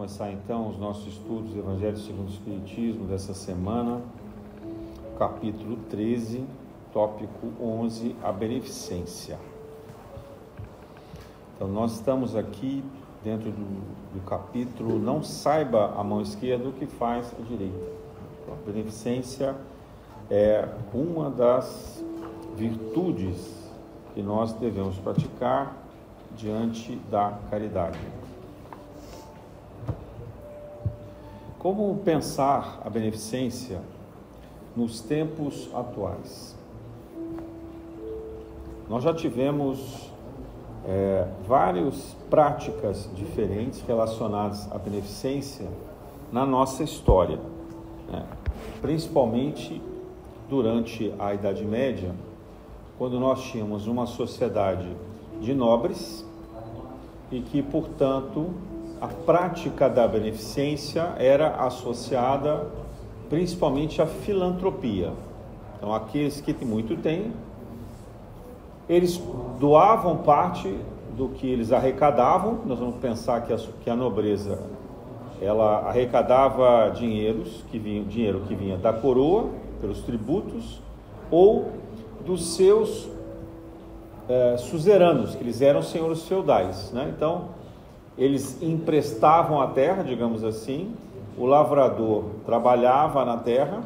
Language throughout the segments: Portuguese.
começar então os nossos estudos do Evangelho segundo o Espiritismo dessa semana, capítulo 13, tópico 11, a beneficência. Então nós estamos aqui dentro do capítulo Não saiba a mão esquerda o que faz a direita. Então, a beneficência é uma das virtudes que nós devemos praticar diante da caridade. Como pensar a beneficência nos tempos atuais? Nós já tivemos várias práticas diferentes relacionadas à beneficência na nossa história, né? Principalmente durante a Idade Média, quando nós tínhamos uma sociedade de nobres e que, portanto, a prática da beneficência era associada principalmente à filantropia. Então, aqueles que muito têm, eles doavam parte do que eles arrecadavam. Nós vamos pensar que a nobreza, ela arrecadava dinheiro que vinha da coroa, pelos tributos, ou dos seus suzeranos, que eles eram senhores feudais, né? Então, eles emprestavam a terra, digamos assim, o lavrador trabalhava na terra,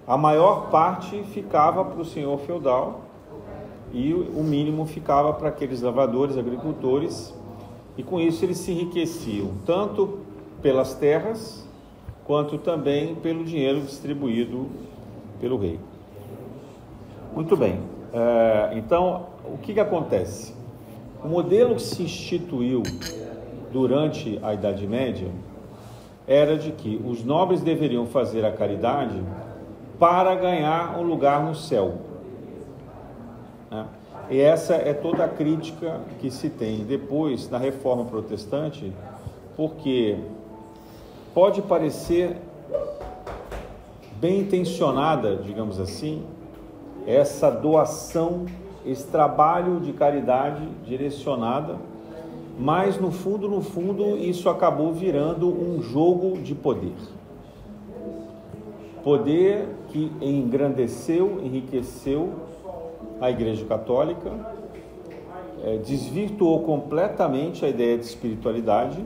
a maior parte ficava para o senhor feudal e o mínimo ficava para aqueles lavradores, agricultores, e com isso eles se enriqueciam, tanto pelas terras, quanto também pelo dinheiro distribuído pelo rei. Muito bem, então o que acontece? O modelo que se instituiu durante a Idade Média era de que os nobres deveriam fazer a caridade para ganhar um lugar no céu, né? E essa é toda a crítica que se tem depois na Reforma Protestante, porque pode parecer bem intencionada, digamos assim, essa doação, esse trabalho de caridade direcionada, mas no fundo, isso acabou virando um jogo de poder. Poder que engrandeceu, enriqueceu a Igreja Católica, desvirtuou completamente a ideia de espiritualidade,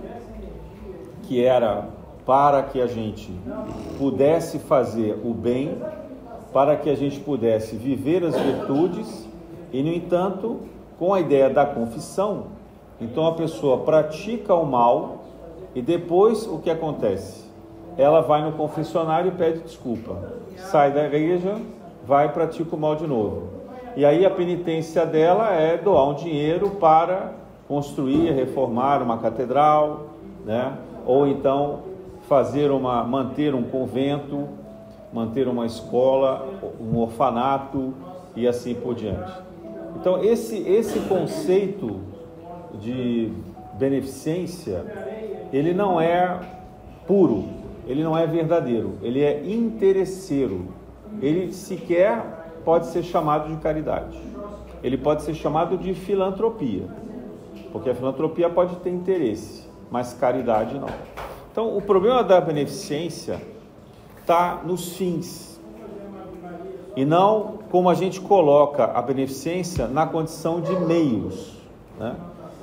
que era para que a gente pudesse fazer o bem, para que a gente pudesse viver as virtudes, e, no entanto, com a ideia da confissão, então a pessoa pratica o mal e depois o que acontece? Ela vai no confessionário e pede desculpa, sai da igreja, vai e pratica o mal de novo. E aí a penitência dela é doar um dinheiro para construir, reformar uma catedral, né? Ou então manter um convento, manter uma escola, um orfanato e assim por diante. Então esse conceito de beneficência, ele não é puro, ele não é verdadeiro, ele é interesseiro. Ele sequer pode ser chamado de caridade, ele pode ser chamado de filantropia, porque a filantropia pode ter interesse, mas caridade não. Então o problema da beneficência está nos fins, e não como a gente coloca a beneficência na condição de meios, né?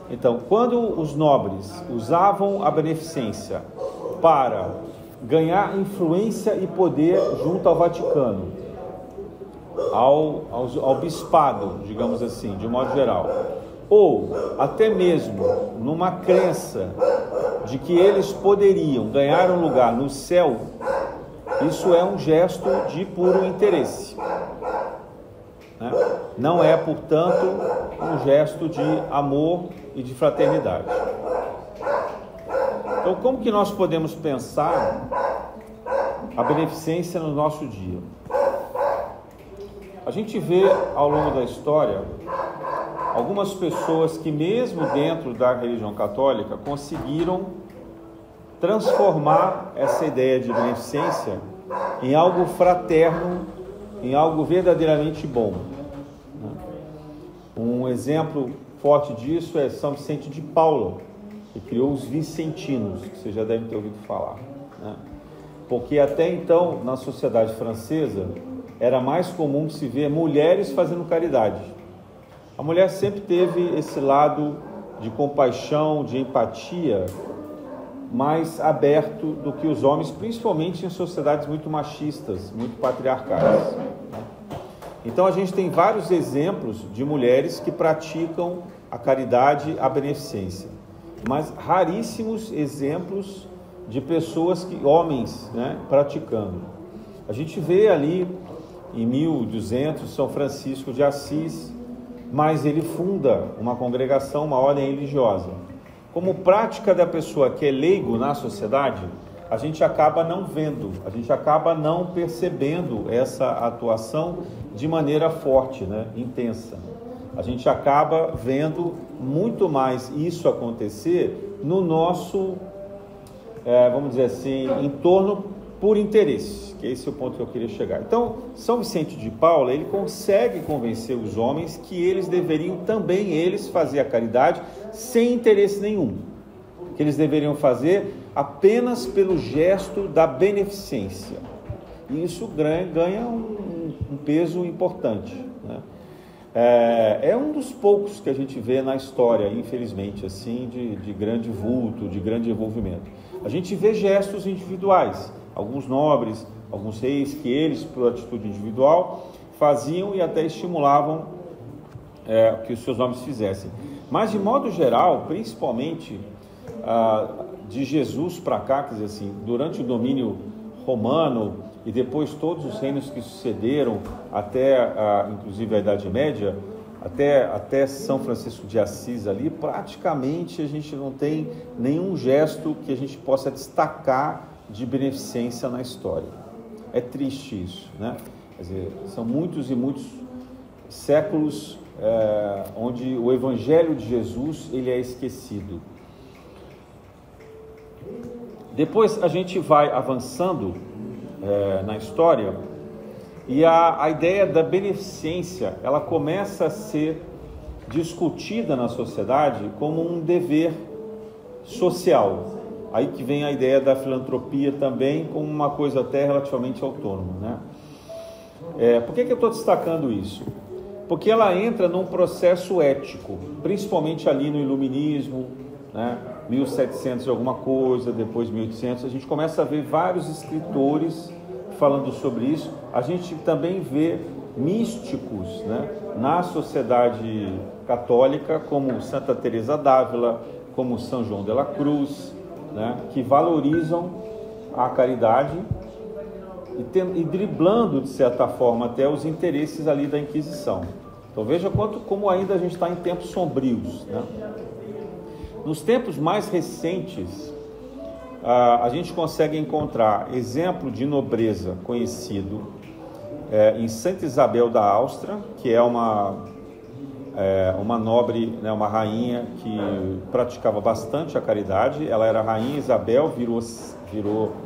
Então, quando os nobres usavam a beneficência para ganhar influência e poder junto ao Vaticano, ao bispado, digamos assim, de modo geral, ou até mesmo numa crença de que eles poderiam ganhar um lugar no céu, isso é um gesto de puro interesse, né? Não é, portanto, um gesto de amor e de fraternidade. Então, como que nós podemos pensar a beneficência no nosso dia? A gente vê ao longo da história algumas pessoas que, mesmo dentro da religião católica, conseguiram transformar essa ideia de beneficência em algo fraterno, em algo verdadeiramente bom. Um exemplo forte disso é São Vicente de Paulo, e criou os vicentinos, que vocês já devem ter ouvido falar, né? Porque até então, na sociedade francesa, era mais comum se ver mulheres fazendo caridade. A mulher sempre teve esse lado de compaixão, de empatia, mais aberto do que os homens, principalmente em sociedades muito machistas, muito patriarcais. Então a gente tem vários exemplos de mulheres que praticam a caridade, a beneficência, mas raríssimos exemplos de pessoas, homens, né, praticando. A gente vê ali em 1200 São Francisco de Assis, mas ele funda uma congregação, uma ordem religiosa. Como prática da pessoa que é leigo na sociedade, a gente acaba não vendo, a gente acaba não percebendo essa atuação de maneira forte, né, intensa. A gente acaba vendo muito mais isso acontecer no nosso, vamos dizer assim, entorno por interesse, que esse é o ponto que eu queria chegar. Então, São Vicente de Paula, ele consegue convencer os homens que eles deveriam também, eles, fazer a caridade sem interesse nenhum, que eles deveriam fazer apenas pelo gesto da beneficência. E isso ganha um peso importante, né? É um dos poucos que a gente vê na história, infelizmente, assim, de grande vulto, de grande envolvimento. A gente vê gestos individuais, alguns nobres, alguns reis, que eles, por atitude individual, faziam e até estimulavam que os seus nomes fizessem. Mas, de modo geral, principalmente de Jesus para cá, quer dizer assim, durante o domínio romano e depois todos os reinos que sucederam até, inclusive, a Idade Média, até São Francisco de Assis ali, praticamente a gente não tem nenhum gesto que a gente possa destacar de beneficência na história. É triste isso, né? Quer dizer, são muitos e muitos séculos onde o Evangelho de Jesus ele é esquecido. Depois a gente vai avançando na história e a ideia da beneficência ela começa a ser discutida na sociedade como um dever social. Aí que vem a ideia da filantropia também como uma coisa até relativamente autônoma, né? Por que eu estou destacando isso? Porque ela entra num processo ético, principalmente ali no Iluminismo, né? 1700 e alguma coisa, depois 1800, a gente começa a ver vários escritores falando sobre isso. A gente também vê místicos, né, na sociedade católica, como Santa Teresa d'Ávila, como São João de la Cruz, né, que valorizam a caridade e driblando, de certa forma, até os interesses ali da Inquisição. Então veja como ainda a gente está em tempos sombrios, né? Nos tempos mais recentes, a gente consegue encontrar exemplo de nobreza conhecido em Santa Isabel da Áustria, que é uma nobre, né, uma rainha que praticava bastante a caridade. Ela era rainha Isabel, virou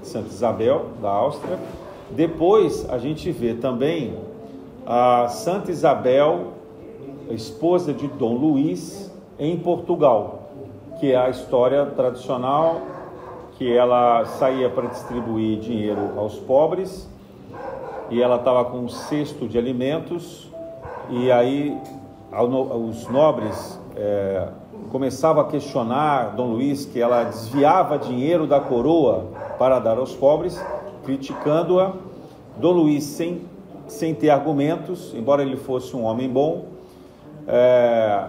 Santa Isabel da Áustria. Depois a gente vê também a Santa Isabel, esposa de Dom Luís, em Portugal, que é a história tradicional, que ela saía para distribuir dinheiro aos pobres, e ela estava com um cesto de alimentos, e aí os nobres começavam a questionar Dom Luís, que ela desviava dinheiro da coroa para dar aos pobres, criticando-a. Dom Luís, sem ter argumentos, embora ele fosse um homem bom,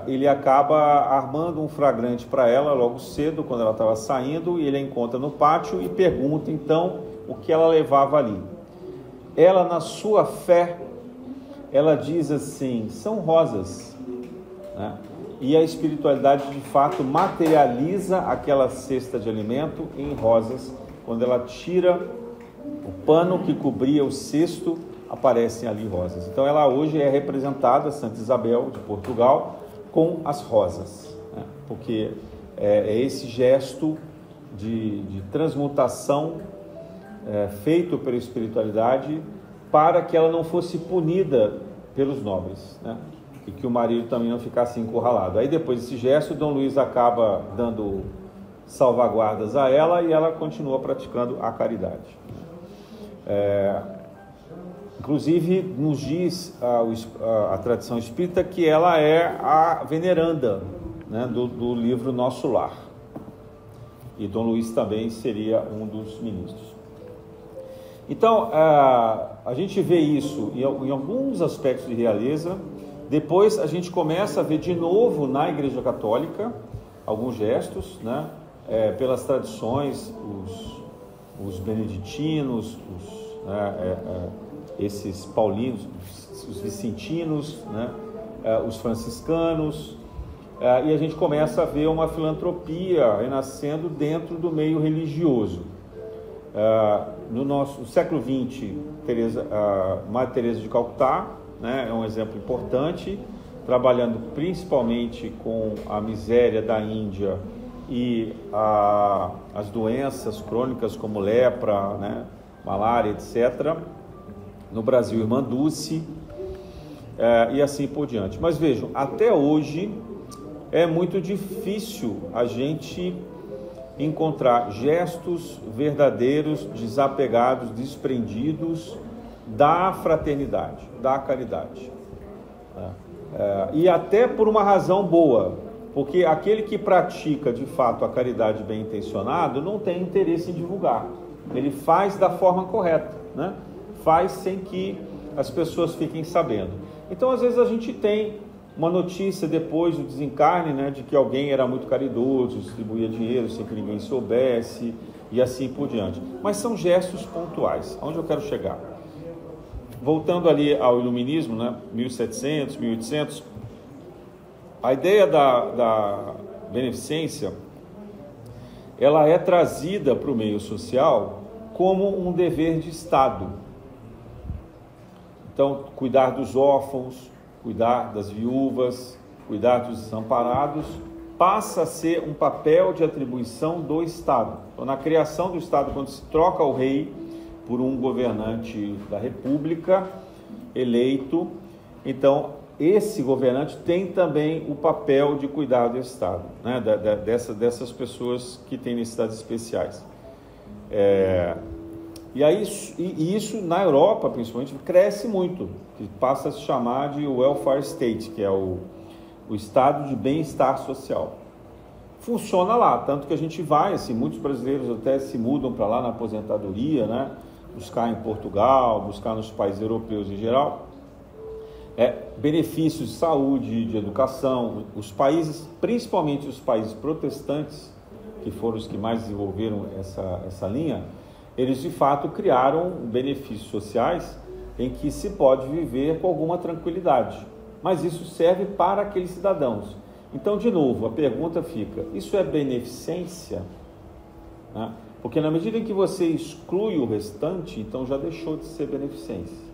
ele acaba armando um flagrante para ela logo cedo, quando ela estava saindo, e ele a encontra no pátio e pergunta então o que ela levava ali. Ela, na sua fé, ela diz assim: são rosas, né? E a espiritualidade de fato materializa aquela cesta de alimento em rosas. Quando ela tira o pano que cobria o cesto, aparecem ali rosas. Então ela hoje é representada, Santa Isabel de Portugal, com as rosas, né? Porque é esse gesto de transmutação feito pela espiritualidade para que ela não fosse punida pelos nobres, né? E que o marido também não ficasse encurralado. Aí depois desse gesto, Dom Luís acaba dando salvaguardas a ela e ela continua praticando a caridade. Inclusive, nos diz a tradição espírita que ela é a veneranda, né, do livro Nosso Lar. E Dom Luiz também seria um dos ministros. Então, a gente vê isso em alguns aspectos de realeza. Depois a gente começa a ver de novo na Igreja Católica alguns gestos, né, pelas tradições, os beneditinos, esses paulinos, os vicentinos, né, os franciscanos, e a gente começa a ver uma filantropia renascendo dentro do meio religioso. No século XX, Madre Teresa de Calcutá, né, é um exemplo importante, trabalhando principalmente com a miséria da Índia e as doenças crônicas como lepra, né, malária, etc. No Brasil, Irmã Dulce, e assim por diante. Mas vejam, até hoje é muito difícil a gente encontrar gestos verdadeiros, desapegados, desprendidos da fraternidade, da caridade. E até por uma razão boa, porque aquele que pratica de fato a caridade bem intencionado não tem interesse em divulgar. Ele faz da forma correta, né? Faz sem que as pessoas fiquem sabendo. Então, às vezes, a gente tem uma notícia depois do desencarne, né, de que alguém era muito caridoso, distribuía dinheiro sem que ninguém soubesse, e assim por diante. Mas são gestos pontuais. Aonde eu quero chegar? Voltando ali ao iluminismo, né, 1700, 1800, a ideia da beneficência, ela é trazida para o meio social como um dever de Estado. Então, cuidar dos órfãos, cuidar das viúvas, cuidar dos desamparados, passa a ser um papel de atribuição do Estado. Então, na criação do Estado, quando se troca o rei por um governante da República eleito, então esse governante tem também o papel de cuidar do Estado, né? dessas pessoas que têm necessidades especiais. E aí, isso na Europa, principalmente, cresce muito, que passa a se chamar de welfare state, que é o estado de bem-estar social. Funciona lá, tanto que a gente vai, assim, muitos brasileiros até se mudam para lá na aposentadoria, né? Buscar em Portugal, buscar nos países europeus em geral. Benefícios de saúde, de educação. Os países, principalmente os países protestantes, que foram os que mais desenvolveram essa linha, eles de fato criaram benefícios sociais em que se pode viver com alguma tranquilidade. Mas isso serve para aqueles cidadãos. Então, de novo, a pergunta fica, isso é beneficência? Né? Porque na medida em que você exclui o restante, então já deixou de ser beneficência.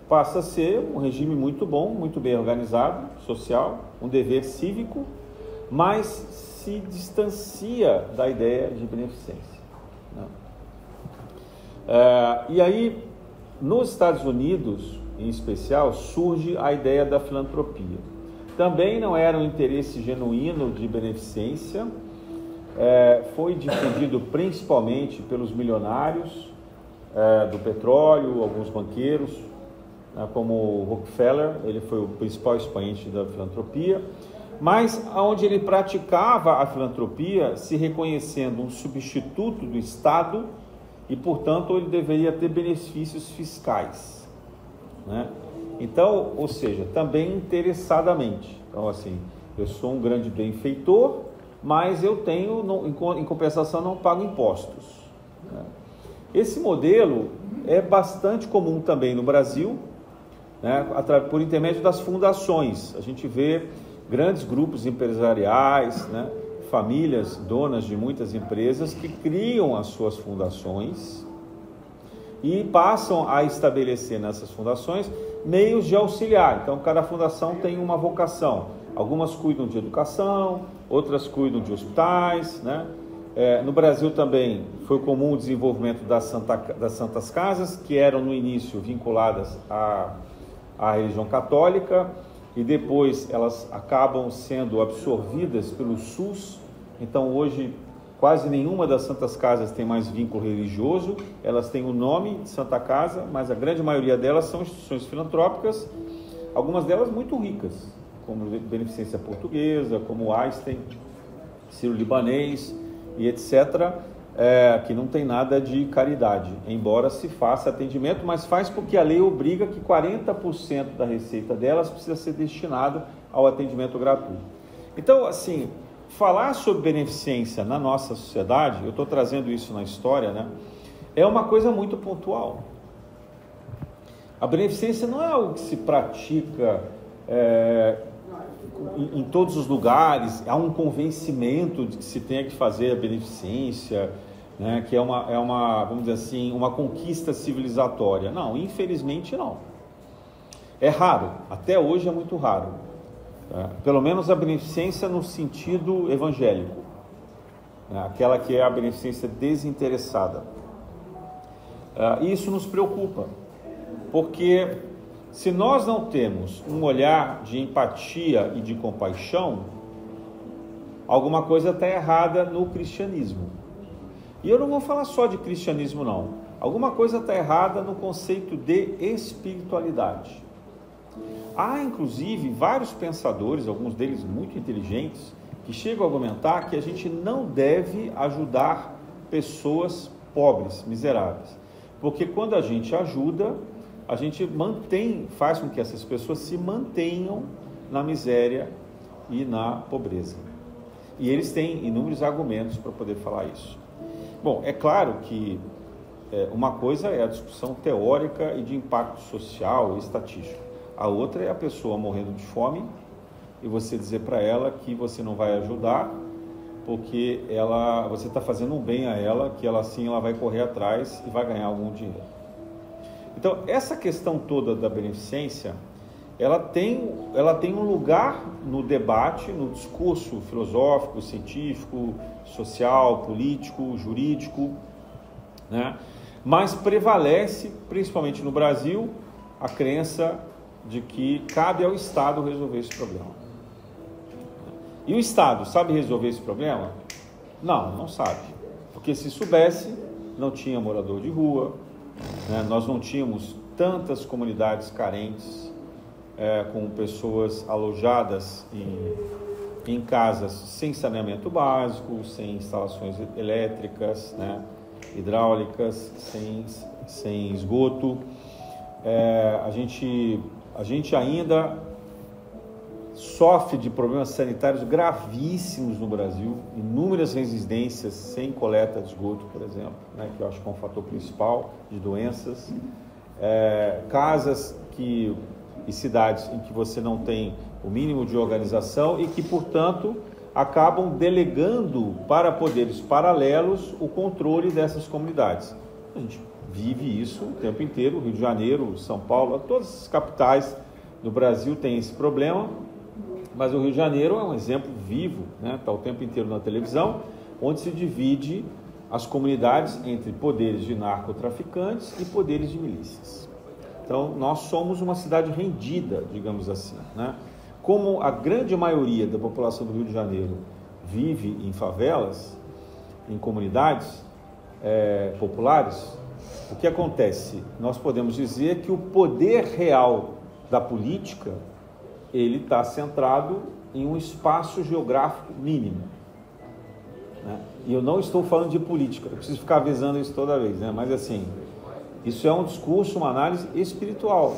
Passa a ser um regime muito bom, muito bem organizado, social, um dever cívico, mas se distancia da ideia de beneficência. Né? E aí, nos Estados Unidos, em especial, surge a ideia da filantropia. Também não era um interesse genuíno de beneficência, foi difundido principalmente pelos milionários do petróleo, alguns banqueiros, como Rockefeller, ele foi o principal expoente da filantropia, mas onde ele praticava a filantropia se reconhecendo um substituto do Estado e, portanto, ele deveria ter benefícios fiscais, né? Então, ou seja, também interessadamente. Então, assim, eu sou um grande benfeitor, mas eu tenho, em compensação, não pago impostos, né? Esse modelo é bastante comum também no Brasil, né, por intermédio das fundações. A gente vê grandes grupos empresariais, né, famílias donas de muitas empresas que criam as suas fundações e passam a estabelecer nessas fundações meios de auxiliar. Então, cada fundação tem uma vocação. Algumas cuidam de educação, outras cuidam de hospitais, né? No Brasil também foi comum o desenvolvimento das Santas Casas, que eram no início vinculadas à religião católica e depois elas acabam sendo absorvidas pelo SUS. Então hoje Quase nenhuma das santas casas tem mais vínculo religioso, elas têm o nome de Santa Casa, mas a grande maioria delas são instituições filantrópicas, algumas delas muito ricas, como Beneficência Portuguesa, como Einstein, Sírio-Libanês e etc., que não tem nada de caridade, embora se faça atendimento, mas faz porque a lei obriga que 40% da receita delas precisa ser destinado ao atendimento gratuito. Então, assim, falar sobre beneficência na nossa sociedade, eu estou trazendo isso na história, né? É uma coisa muito pontual. A beneficência não é algo que se pratica em todos os lugares, há um convencimento de que se tenha que fazer a beneficência, né? Que é uma, vamos dizer assim, uma conquista civilizatória. Não, infelizmente não. É raro, até hoje é muito raro. Pelo menos a beneficência no sentido evangélico, né? Aquela que é a beneficência desinteressada. E isso nos preocupa, porque se nós não temos um olhar de empatia e de compaixão, alguma coisa está errada no cristianismo. E eu não vou falar só de cristianismo, não. Alguma coisa está errada no conceito de espiritualidade. Há, inclusive, vários pensadores, alguns deles muito inteligentes, que chegam a argumentar que a gente não deve ajudar pessoas pobres, miseráveis. Porque quando a gente ajuda, a gente faz com que essas pessoas se mantenham na miséria e na pobreza. E eles têm inúmeros argumentos para poder falar isso. Bom, é claro que uma coisa é a discussão teórica e de impacto social e estatístico. A outra é a pessoa morrendo de fome e você dizer para ela que você não vai ajudar porque você está fazendo um bem a ela, que ela sim ela vai correr atrás e vai ganhar algum dinheiro. Então, essa questão toda da beneficência, ela tem um lugar no debate, no discurso filosófico, científico, social, político, jurídico, né? Mas prevalece, principalmente no Brasil, a crença de que cabe ao Estado resolver esse problema. E o Estado sabe resolver esse problema? Não, não sabe. Porque se soubesse, não tinha morador de rua, né? Nós não tínhamos tantas comunidades carentes, com pessoas alojadas em casas sem saneamento básico, sem instalações elétricas, né? Hidráulicas, sem esgoto. A gente ainda sofre de problemas sanitários gravíssimos no Brasil, inúmeras residências sem coleta de esgoto, por exemplo, né, que eu acho que é um fator principal de doenças, casas e cidades em que você não tem o mínimo de organização e que, portanto, acabam delegando para poderes paralelos o controle dessas comunidades. A gente vive isso o tempo inteiro, Rio de Janeiro, São Paulo, todas as capitais do Brasil têm esse problema, mas o Rio de Janeiro é um exemplo vivo, né? Está o tempo inteiro na televisão, onde se divide as comunidades entre poderes de narcotraficantes e poderes de milícias. Então, nós somos uma cidade rendida, digamos assim, né? Como a grande maioria da população do Rio de Janeiro vive em favelas, em comunidades populares, o que acontece? Nós podemos dizer que o poder real da política, ele está centrado em um espaço geográfico mínimo, né? E eu não estou falando de política, eu preciso ficar avisando isso toda vez, né? Mas assim, isso é um discurso, uma análise espiritual.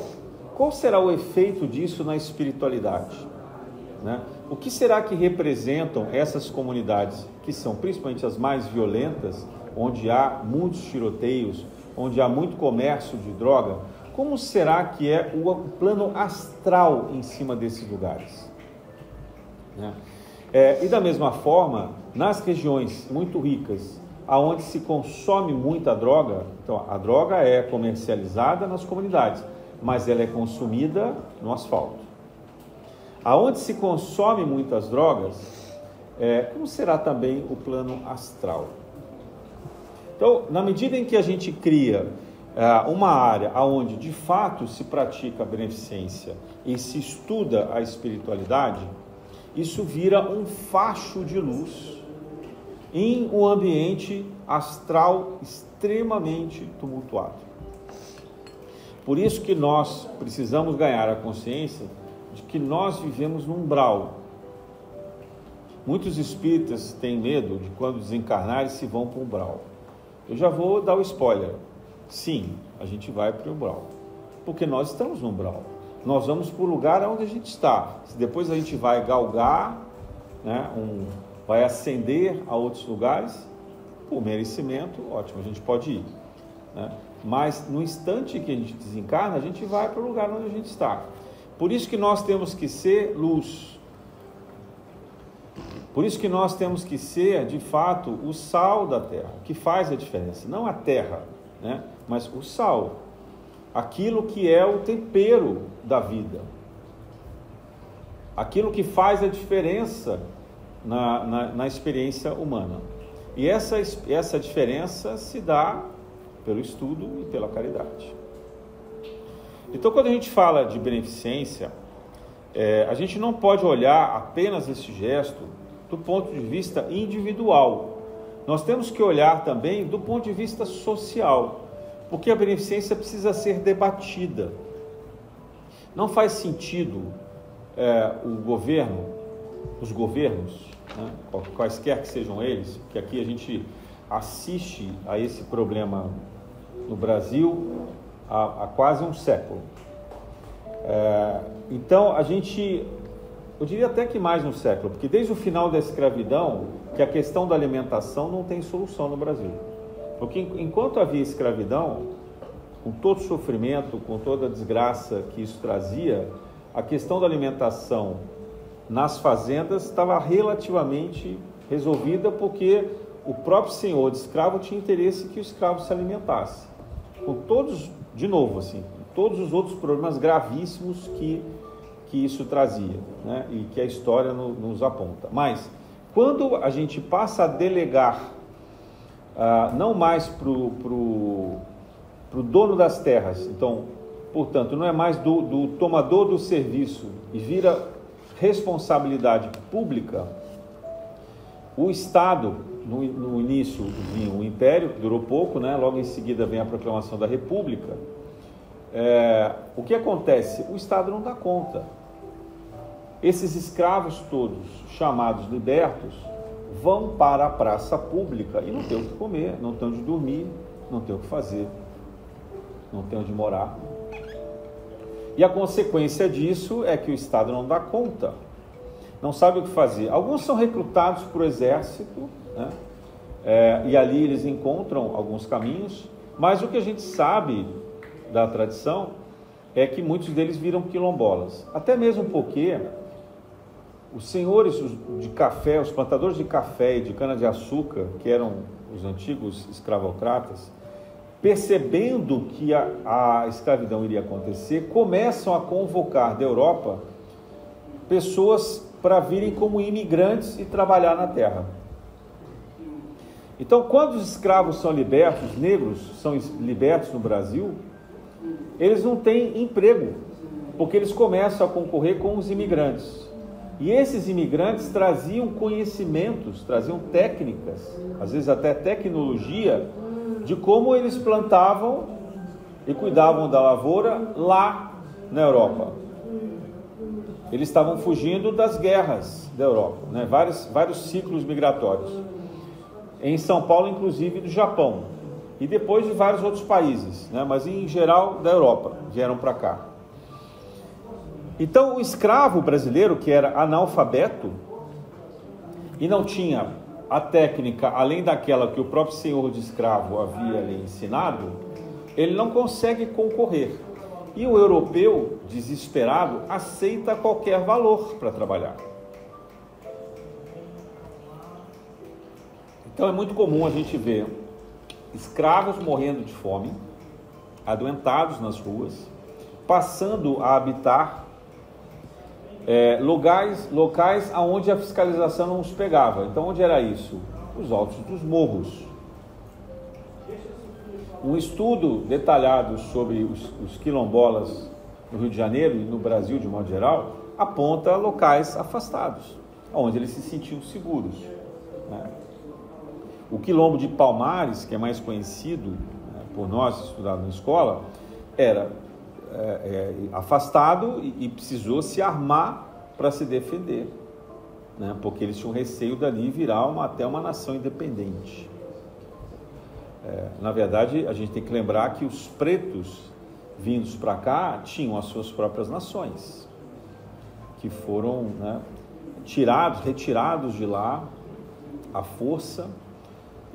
Qual será o efeito disso na espiritualidade, né? O que será que representam essas comunidades, que são principalmente as mais violentas, onde há muitos tiroteios, onde há muito comércio de droga? Como será que é o plano astral em cima desses lugares, né? E da mesma forma, nas regiões muito ricas, aonde se consome muita droga, então a droga é comercializada nas comunidades, mas ela é consumida no asfalto. Aonde se consome muitas drogas, como será também o plano astral? Então, na medida em que a gente cria uma área onde de fato se pratica a beneficência e se estuda a espiritualidade, isso vira um facho de luz em um ambiente astral extremamente tumultuado. Por isso que nós precisamos ganhar a consciência de que nós vivemos num umbral. Muitos espíritas têm medo de quando desencarnarem se vão para o umbral. Eu já vou dar o spoiler. Sim, a gente vai para o umbral, porque nós estamos no umbral. Nós vamos para o lugar onde a gente está. Se depois a gente vai galgar, né, vai ascender a outros lugares, por merecimento, ótimo, a gente pode ir, né? Mas no instante que a gente desencarna, a gente vai para o lugar onde a gente está. Por isso que nós temos que ser luz. Por isso que nós temos que ser, de fato, o sal da terra, o que faz a diferença. Não a terra, né, mas o sal. Aquilo que é o tempero da vida. Aquilo que faz a diferença na experiência humana. E essa diferença se dá pelo estudo e pela caridade. Então, quando a gente fala de beneficência, a gente não pode olhar apenas esse gesto do ponto de vista individual. Nós temos que olhar também do ponto de vista social, porque a beneficência precisa ser debatida. Não faz sentido os governos, né, quaisquer que sejam eles, que aqui a gente assiste a esse problema no Brasil há quase um século. Então, eu diria até que mais um século, porque desde o final da escravidão, que a questão da alimentação não tem solução no Brasil. Porque enquanto havia escravidão, com todo o sofrimento, com toda a desgraça que isso trazia, a questão da alimentação nas fazendas estava relativamente resolvida, porque o próprio senhor de escravo tinha interesse que o escravo se alimentasse. Com todos, de novo, assim, todos os outros problemas gravíssimos que isso trazia, né? E que a história nos aponta. Mas, quando a gente passa a delegar, não mais para o dono das terras, então, portanto, não é mais do tomador do serviço e vira responsabilidade pública, o Estado, no início vinha o Império, que durou pouco, né? Logo em seguida vem a proclamação da República. O que acontece? O Estado não dá conta. Esses escravos todos, chamados libertos, vão para a praça pública e não tem o que comer, não tem onde dormir, não tem o que fazer, não tem onde morar. E a consequência disso é que o Estado não dá conta, não sabe o que fazer. Alguns são recrutados para o exército, né? E ali eles encontram alguns caminhos, mas o que a gente sabe da tradição é que muitos deles viram quilombolas, até mesmo porque os senhores de café, os plantadores de café e de cana-de-açúcar, que eram os antigos escravocratas, percebendo que a escravidão iria acontecer, começam a convocar da Europa pessoas para virem como imigrantes e trabalhar na terra. Então, quando os escravos são libertos, os negros são libertos no Brasil, eles não têm emprego, porque eles começam a concorrer com os imigrantes. E esses imigrantes traziam conhecimentos, traziam técnicas, às vezes até tecnologia, de como eles plantavam e cuidavam da lavoura lá na Europa. Eles estavam fugindo das guerras da Europa, né? Vários ciclos migratórios. Em São Paulo, inclusive, do Japão. E depois de vários outros países, né? Mas em geral da Europa, vieram para cá. Então, o escravo brasileiro, que era analfabeto e não tinha a técnica além daquela que o próprio senhor de escravo havia lhe ensinado, ele não consegue concorrer. E o europeu, desesperado, aceita qualquer valor para trabalhar. Então é muito comum a gente ver escravos morrendo de fome, adoentados nas ruas, passando a habitar locais onde a fiscalização não os pegava. Então, onde era isso? Os altos dos morros. Um estudo detalhado sobre os quilombolas no Rio de Janeiro e no Brasil de modo geral aponta locais afastados, onde eles se sentiam seguros, né? O Quilombo de Palmares, que é mais conhecido, né, por nós estudado na escola, era afastado e precisou se armar para se defender, né, porque eles tinham receio dali virar até uma nação independente. Na verdade, a gente tem que lembrar que os pretos vindos para cá tinham as suas próprias nações, que foram, né, retirados de lá à força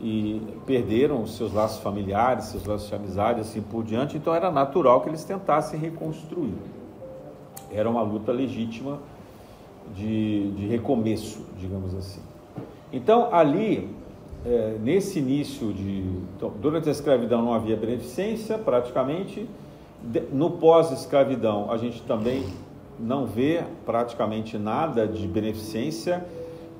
e perderam os seus laços familiares, seus laços de amizade, assim por diante. Então era natural que eles tentassem reconstruir. Era uma luta legítima de recomeço, digamos assim. Então ali, nesse início então, durante a escravidão não havia beneficência praticamente. No pós-escravidão a gente também não vê praticamente nada de beneficência.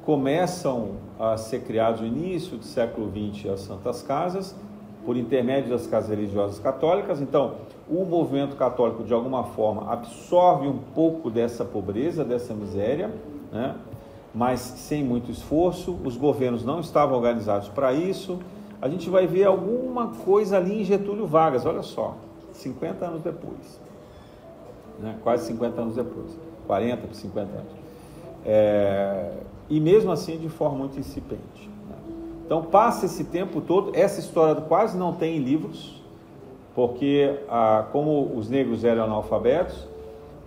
Começam a ser criados no início do século XX as Santas Casas, por intermédio das casas religiosas católicas. Então, o movimento católico, de alguma forma, absorve um pouco dessa pobreza, dessa miséria, né? Mas sem muito esforço. Os governos não estavam organizados para isso. A gente vai ver alguma coisa ali em Getúlio Vargas, olha só, 50 anos depois, né? Quase 50 anos depois, 40 para 50 anos. E mesmo assim de forma muito incipiente, né? Então passa esse tempo todo, essa história quase não tem em livros, porque como os negros eram analfabetos,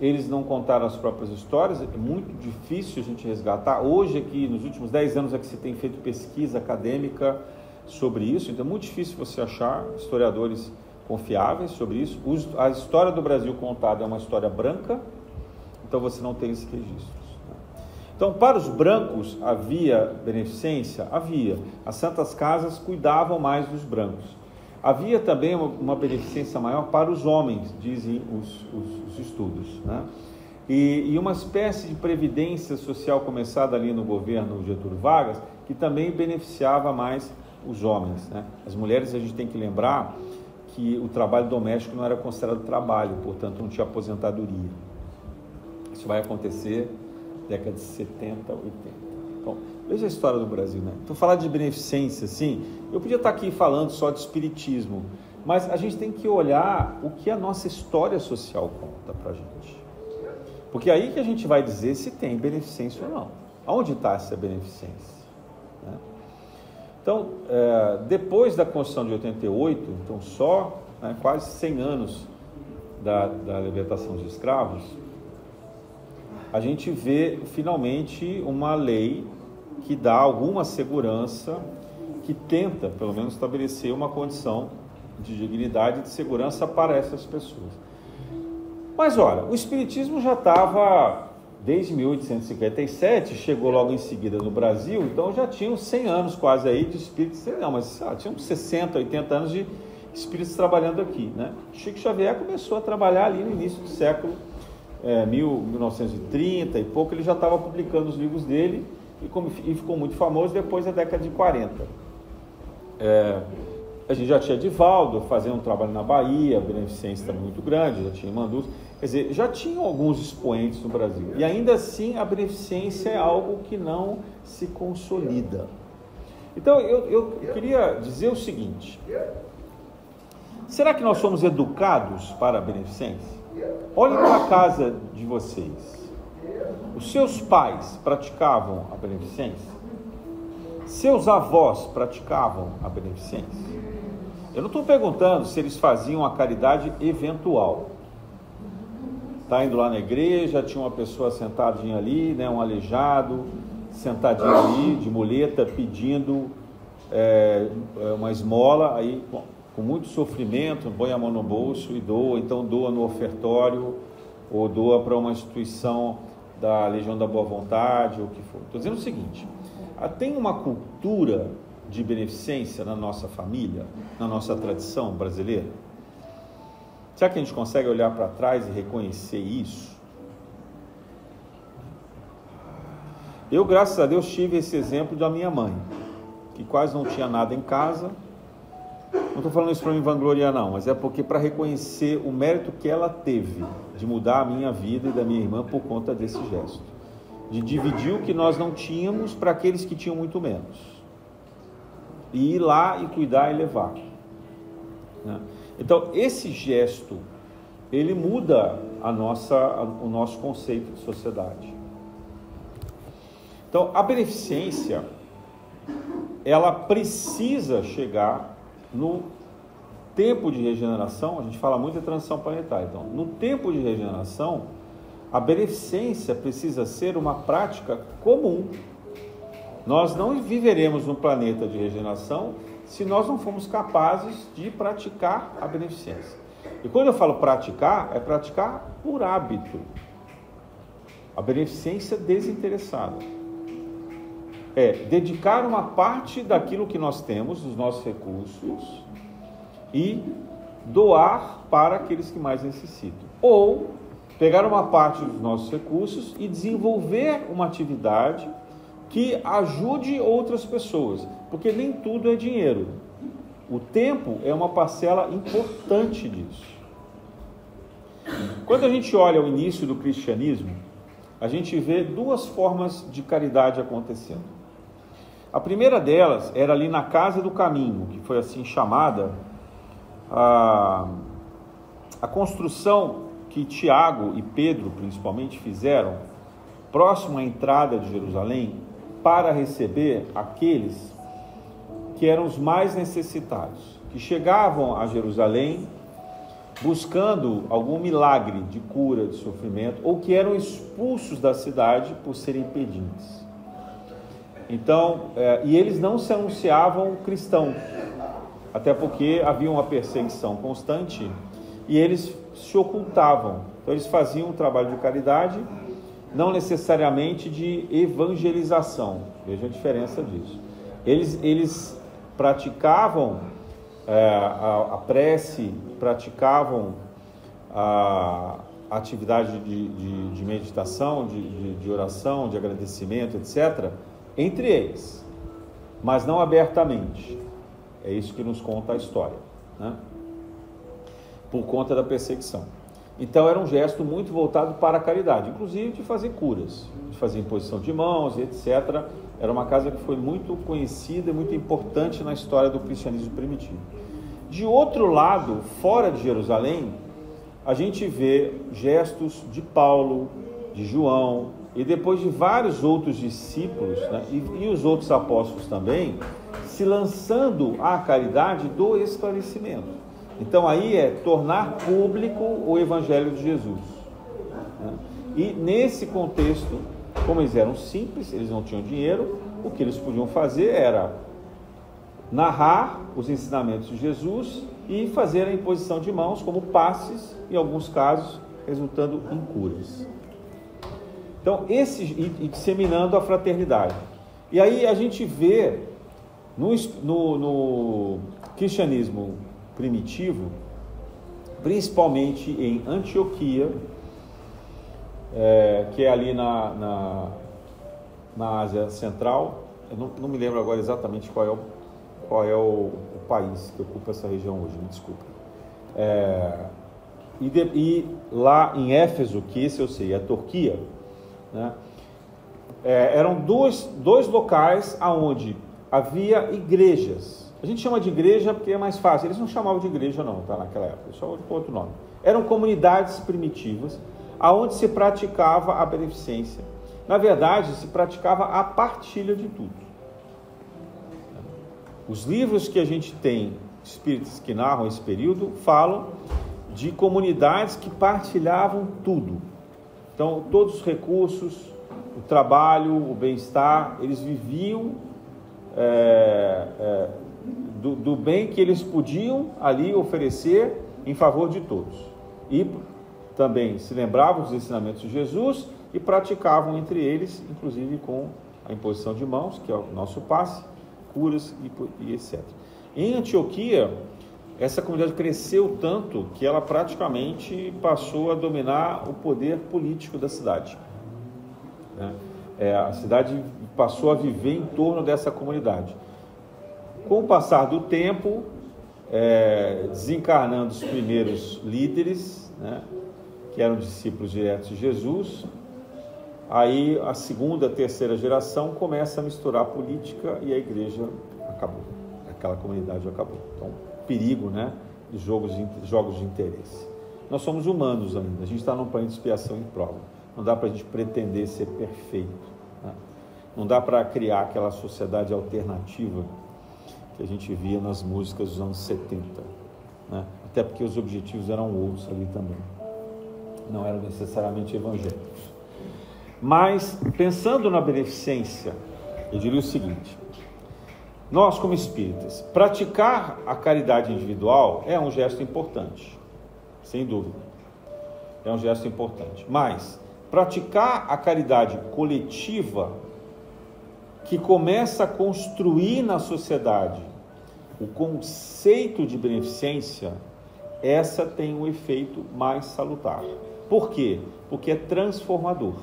eles não contaram as próprias histórias. É muito difícil a gente resgatar. Hoje aqui, nos últimos 10 anos é que se tem feito pesquisa acadêmica sobre isso, então é muito difícil você achar historiadores confiáveis sobre isso. A história do Brasil contada é uma história branca, então você não tem esses registros. Então, para os brancos havia beneficência? Havia. As Santas Casas cuidavam mais dos brancos. Havia também uma beneficência maior para os homens, dizem os estudos, né? E uma espécie de previdência social começada ali no governo Getúlio Vargas, que também beneficiava mais os homens, né? As mulheres, a gente tem que lembrar que o trabalho doméstico não era considerado trabalho, portanto não tinha aposentadoria. Isso vai acontecer década de 70, 80. Então, veja a história do Brasil, né? Então, falar de beneficência, sim, eu podia estar aqui falando só de espiritismo, mas a gente tem que olhar o que a nossa história social conta pra gente. Porque aí que a gente vai dizer se tem beneficência ou não. Aonde está essa beneficência, né? Então, depois da Constituição de 88, então só, né, quase 100 anos da libertação dos escravos, a gente vê finalmente uma lei que dá alguma segurança, que tenta, pelo menos, estabelecer uma condição de dignidade e de segurança para essas pessoas. Mas olha, o Espiritismo já estava desde 1857, chegou logo em seguida no Brasil, então já tinham 100 anos quase aí de espíritos, não, mas tinham 60, 80 anos de espíritos trabalhando aqui, né? Chico Xavier começou a trabalhar ali no início do século 1930 e pouco. Ele já estava publicando os livros dele e ficou muito famoso depois da década de 40. A gente já tinha Divaldo fazendo um trabalho na Bahia, a beneficência estava muito grande, já tinha Mandus, quer dizer, já tinham alguns expoentes no Brasil, e ainda assim a beneficência é algo que não se consolida. Então eu queria dizer o seguinte: será que nós somos educados para a beneficência? Olhem para a casa de vocês. Os seus pais praticavam a beneficência? Seus avós praticavam a beneficência? Eu não estou perguntando se eles faziam a caridade eventual. Está indo lá na igreja, tinha uma pessoa sentadinha ali, né, um aleijado, sentadinho ali, de muleta, pedindo uma esmola, aí com muito sofrimento, põe a mão no bolso e doa, então doa no ofertório, ou doa para uma instituição da Legião da Boa Vontade, ou o que for. Estou dizendo o seguinte: tem uma cultura de beneficência na nossa família, na nossa tradição brasileira? Será que a gente consegue olhar para trás e reconhecer isso? Eu, graças a Deus, tive esse exemplo da minha mãe, que quase não tinha nada em casa. Não estou falando isso para me vangloriar, não, mas é porque para reconhecer o mérito que ela teve de mudar a minha vida e da minha irmã por conta desse gesto, de dividir o que nós não tínhamos para aqueles que tinham muito menos. e ir lá e cuidar e levar, né? Então, esse gesto, ele muda o nosso conceito de sociedade. Então, a beneficência, ela precisa chegar no tempo de regeneração. A gente fala muito de transição planetária. Então, no tempo de regeneração, a beneficência precisa ser uma prática comum. Nós não viveremos num planeta de regeneração se nós não formos capazes de praticar a beneficência. E quando eu falo praticar, é praticar por hábito. A beneficência desinteressada é dedicar uma parte daquilo que nós temos, dos nossos recursos, e doar para aqueles que mais necessitam. Ou pegar uma parte dos nossos recursos e desenvolver uma atividade que ajude outras pessoas, porque nem tudo é dinheiro. O tempo é uma parcela importante disso. Quando a gente olha o início do cristianismo, a gente vê duas formas de caridade acontecendo. A primeira delas era ali na Casa do Caminho, que foi assim chamada a construção que Tiago e Pedro principalmente fizeram próximo à entrada de Jerusalém para receber aqueles que eram os mais necessitados, que chegavam a Jerusalém buscando algum milagre de cura, de sofrimento, ou que eram expulsos da cidade por serem pedintes. Então, e eles não se anunciavam cristãos, até porque havia uma perseguição constante e eles se ocultavam. Então, eles faziam um trabalho de caridade, não necessariamente de evangelização. Veja a diferença disso. Eles praticavam a prece, praticavam a atividade de meditação, de oração, de agradecimento, etc., entre eles, mas não abertamente. É isso que nos conta a história, né? Por conta da perseguição. Então era um gesto muito voltado para a caridade, inclusive de fazer curas, de fazer imposição de mãos, etc. Era uma casa que foi muito conhecida e muito importante na história do cristianismo primitivo. De outro lado, fora de Jerusalém, a gente vê gestos de Paulo, de João, e depois de vários outros discípulos, né, e os outros apóstolos também, se lançando à caridade do esclarecimento. Então aí é tornar público o Evangelho de Jesus, né? E nesse contexto, como eles eram simples, eles não tinham dinheiro, o que eles podiam fazer era narrar os ensinamentos de Jesus e fazer a imposição de mãos como passes, em alguns casos resultando em curas. Então, e disseminando a fraternidade. E aí a gente vê no cristianismo primitivo, principalmente em Antioquia, que é ali na Ásia Central. Eu não me lembro agora exatamente qual é o país que ocupa essa região hoje, me desculpa. E lá em Éfeso, que esse eu sei, é a Turquia, né? Eram dois locais onde havia igrejas. A gente chama de igreja porque é mais fácil. Eles não chamavam de igreja não, tá? Naquela época, eles chamavam de outro nome. Eram comunidades primitivas aonde se praticava a beneficência. Na verdade, se praticava a partilha de tudo. Os livros que a gente tem, espíritas que narram esse período, falam de comunidades que partilhavam tudo. Então, todos os recursos, o trabalho, o bem-estar, eles viviam do bem que eles podiam ali oferecer em favor de todos. E também se lembravam dos ensinamentos de Jesus e praticavam entre eles, inclusive com a imposição de mãos, que é o nosso passe, curas e etc. Em Antioquia, essa comunidade cresceu tanto que ela praticamente passou a dominar o poder político da cidade, né? A cidade passou a viver em torno dessa comunidade. Com o passar do tempo, desencarnando os primeiros líderes, né, que eram discípulos diretos de Jesus, aí a segunda, terceira geração começa a misturar a política e a igreja acabou. aquela comunidade acabou. Então, perigo, né, dos jogos de interesse. Nós somos humanos ainda, a gente está num plano de expiação e prova. Não dá para a gente pretender ser perfeito, né? Não dá para criar aquela sociedade alternativa que a gente via nas músicas dos anos 70, né? Até porque os objetivos eram outros ali também, não eram necessariamente evangélicos. Mas, pensando na beneficência, eu diria o seguinte: nós, como espíritas, praticar a caridade individual é um gesto importante, sem dúvida, é um gesto importante, mas praticar a caridade coletiva, que começa a construir na sociedade o conceito de beneficência, essa tem um efeito mais salutar. Por quê? Porque é transformador.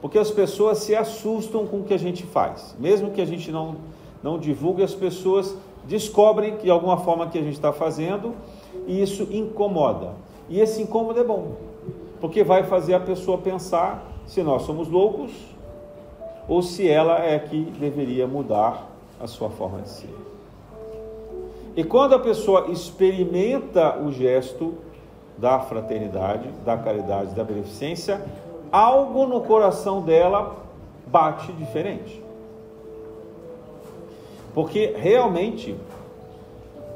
Porque as pessoas se assustam com o que a gente faz. Mesmo que a gente não divulgue, as pessoas descobrem que de alguma forma que a gente está fazendo, e isso incomoda. E esse incômodo é bom, porque vai fazer a pessoa pensar se nós somos loucos ou se ela é que deveria mudar a sua forma de ser. E quando a pessoa experimenta o gesto da fraternidade, da caridade, da beneficência, algo no coração dela bate diferente. Porque realmente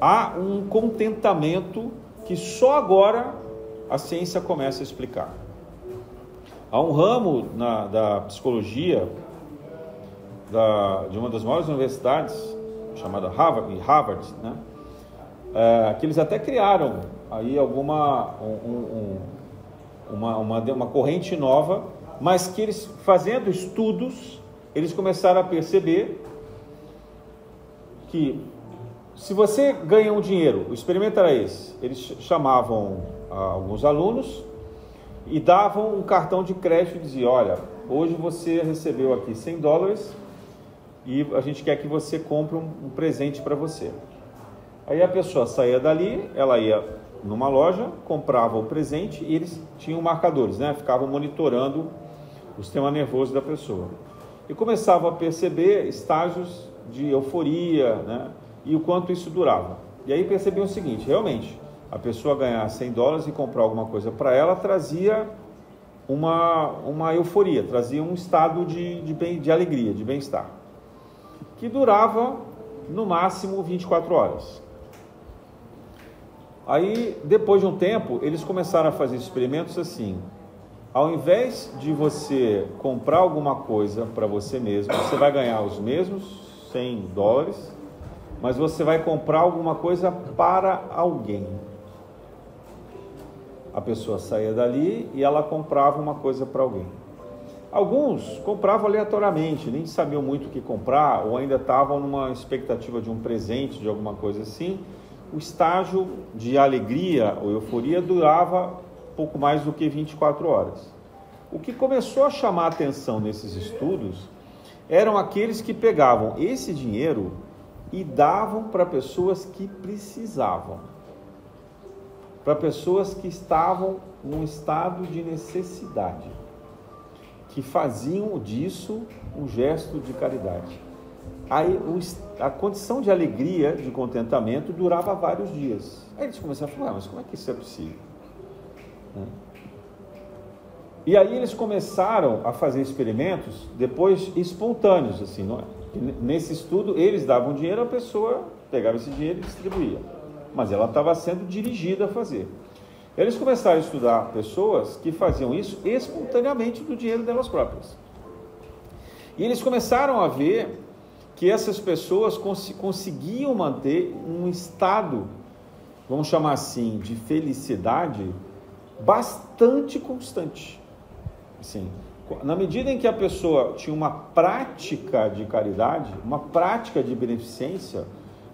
há um contentamento que só agora a ciência começa a explicar. Há um ramo da psicologia de uma das maiores universidades, chamada Harvard, né? Que eles até criaram aí uma corrente nova, mas que eles, fazendo estudos, eles começaram a perceber que se você ganha um dinheiro, o experimento era esse: eles chamavam alguns alunos e davam um cartão de crédito e diziam: olha, hoje você recebeu aqui $100 e a gente quer que você compre um presente para você. Aí a pessoa saía dali, ela ia numa loja, comprava o presente e eles tinham marcadores, né? Ficavam monitorando o sistema nervoso da pessoa. E começavam a perceber estágios de euforia, né? E o quanto isso durava. E aí percebiam o seguinte: realmente, a pessoa ganhar $100 e comprar alguma coisa para ela trazia uma euforia, trazia um estado de alegria, de bem-estar, que durava no máximo 24 horas. Aí, depois de um tempo, eles começaram a fazer experimentos assim: ao invés de você comprar alguma coisa para você mesmo, você vai ganhar os mesmos $100, mas você vai comprar alguma coisa para alguém. A pessoa saía dali e ela comprava uma coisa para alguém. Alguns compravam aleatoriamente, nem sabiam muito o que comprar, ou ainda estavam numa expectativa de um presente, de alguma coisa assim. O estágio de alegria ou euforia durava pouco mais do que 24 horas. O que começou a chamar a atenção nesses estudos eram aqueles que pegavam esse dinheiro e davam para pessoas que precisavam, para pessoas que estavam num estado de necessidade, que faziam disso um gesto de caridade. Aí a condição de alegria, de contentamento, durava vários dias. Aí eles começaram a falar: mas como é que isso é possível? E aí eles começaram a fazer experimentos, depois espontâneos, assim, não é? Nesse estudo, eles davam dinheiro, a pessoa pegava esse dinheiro e distribuía, mas ela estava sendo dirigida a fazer. Eles começaram a estudar pessoas que faziam isso espontaneamente do dinheiro delas próprias. E eles começaram a ver que essas pessoas conseguiam manter um estado, vamos chamar assim, de felicidade bastante constante. Assim, na medida em que a pessoa tinha uma prática de caridade, uma prática de beneficência,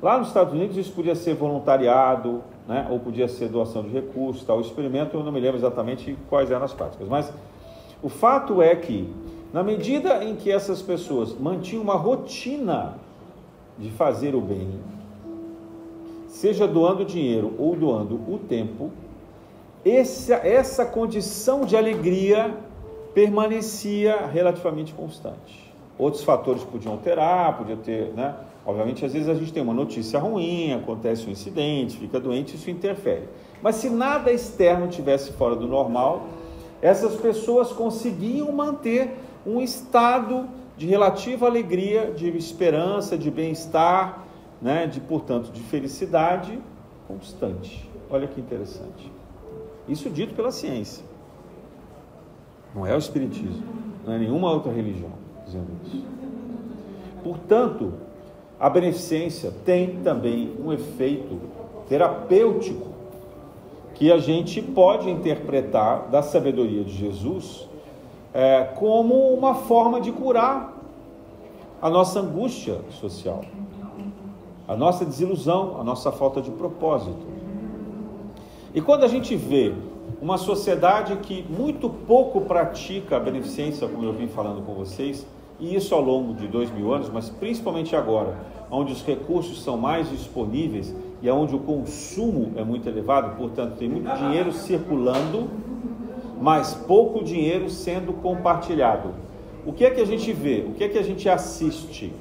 lá nos Estados Unidos isso podia ser voluntariado, né? Ou podia ser doação de recursos, tal. O experimento eu não me lembro exatamente quais eram as práticas, mas o fato é que, na medida em que essas pessoas mantinham uma rotina de fazer o bem, seja doando dinheiro ou doando o tempo, essa condição de alegria permanecia relativamente constante. Outros fatores podiam alterar, podia ter, né, Obviamente, às vezes a gente tem uma notícia ruim, acontece um incidente, fica doente, isso interfere. Mas se nada externo tivesse fora do normal, essas pessoas conseguiam manter um estado de relativa alegria, de esperança, de bem-estar, né? Portanto, de felicidade constante. Olha que interessante. Isso dito pela ciência. Não é o espiritismo, não é nenhuma outra religião dizendo isso. Portanto, a beneficência tem também um efeito terapêutico que a gente pode interpretar da sabedoria de Jesus como uma forma de curar a nossa angústia social, a nossa desilusão, a nossa falta de propósito. E quando a gente vê uma sociedade que muito pouco pratica a beneficência, como eu vim falando com vocês, e isso ao longo de 2000 anos, mas principalmente agora, onde os recursos são mais disponíveis e onde o consumo é muito elevado, portanto tem muito dinheiro circulando, mas pouco dinheiro sendo compartilhado. O que é que a gente vê? O que é que a gente assiste?